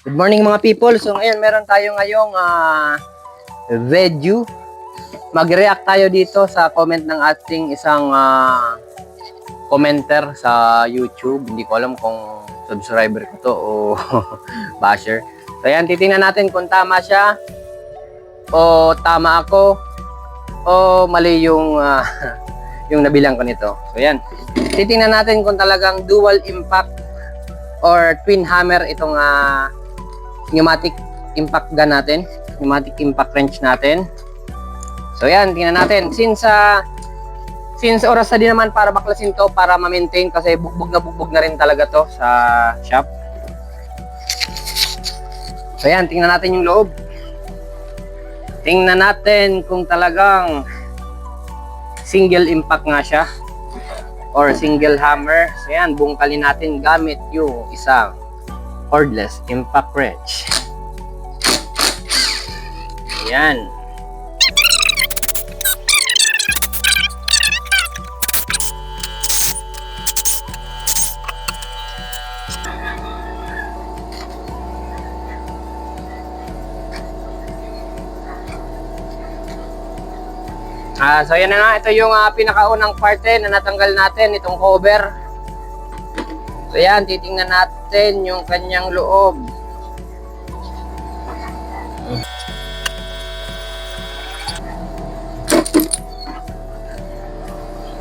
Good morning mga people. So ngayon meron tayo ngayong video. Mag-react tayo dito sa comment ng ating isang commenter sa YouTube. Hindi ko alam kung subscriber ko to o basher. So ayan, titingnan natin kung tama siya o tama ako o mali yung yung nabilang ko nito. So ayan, titingnan natin kung talagang dual impact or twin hammer itong pneumatic impact gun natin, pneumatic impact wrench natin. So yan, tingnan natin. Since oras na din naman para baklasin to, para ma-maintain kasi bugbog na rin talaga to sa shop. So yan, tingnan natin yung loob. Tingnan natin kung talagang single impact nga siya or single hammer. So yan, bungkalin natin gamit yung isang cordless impact wrench. Yan. So yan na nga, ito yung pinakaunang parte na natanggal natin, itong cover. So yan, titingnan natin yung kanyang loob.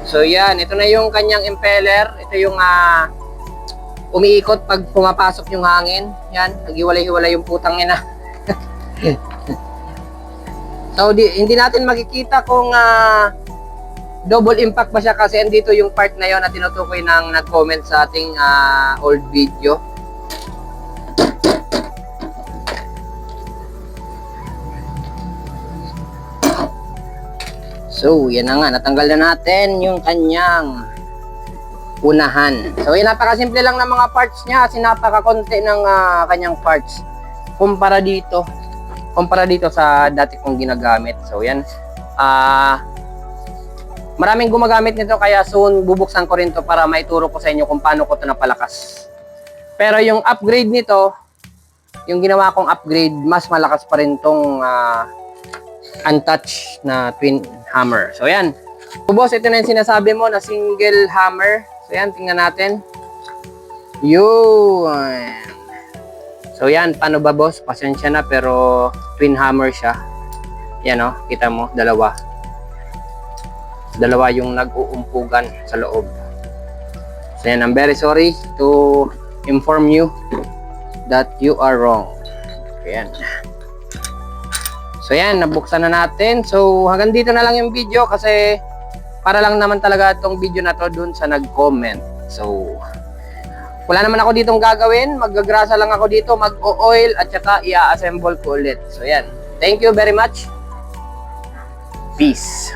So yan, ito na yung kanyang impeller. Ito yung umiikot pag pumapasok yung hangin. Yan, naghiwalay-hiwalay yung putang ina. So hindi natin makikita kung double impact ba siya kasi andito yung part na yon na tinutukoy ng nag-comment sa ating old video. So yan na nga, natanggal na natin yung kanyang unahan. So yan, napakasimple lang ng mga parts niya kasi napakakonti ng kanyang parts kumpara dito sa dati kong ginagamit. So yan, maraming gumagamit nito kaya soon bubuksan ko rin to para maituro ko sa inyo kung paano ko to napalakas. Pero yung upgrade nito, yung ginawa kong upgrade, mas malakas pa rin tong untouched na twin hammer. So yan. So boss, ito na yung sinasabi mo na single hammer. So yan, tingnan natin. Yun. So yan, paano ba boss? Pasensya na pero twin hammer siya. Yan o, kita mo, dalawa yung nag-uumpugan sa loob. So yan, I'm very sorry to inform you that you are wrong. Ayan. So yan, nabuksan na natin. So hanggang dito na lang yung video kasi para lang naman talaga itong video na to dun sa nag-comment. So wala naman ako ditong gagawin. Magagrasa lang ako dito, mag-o-oil at saka i-assemble ko ulit. So yan, thank you very much. Peace.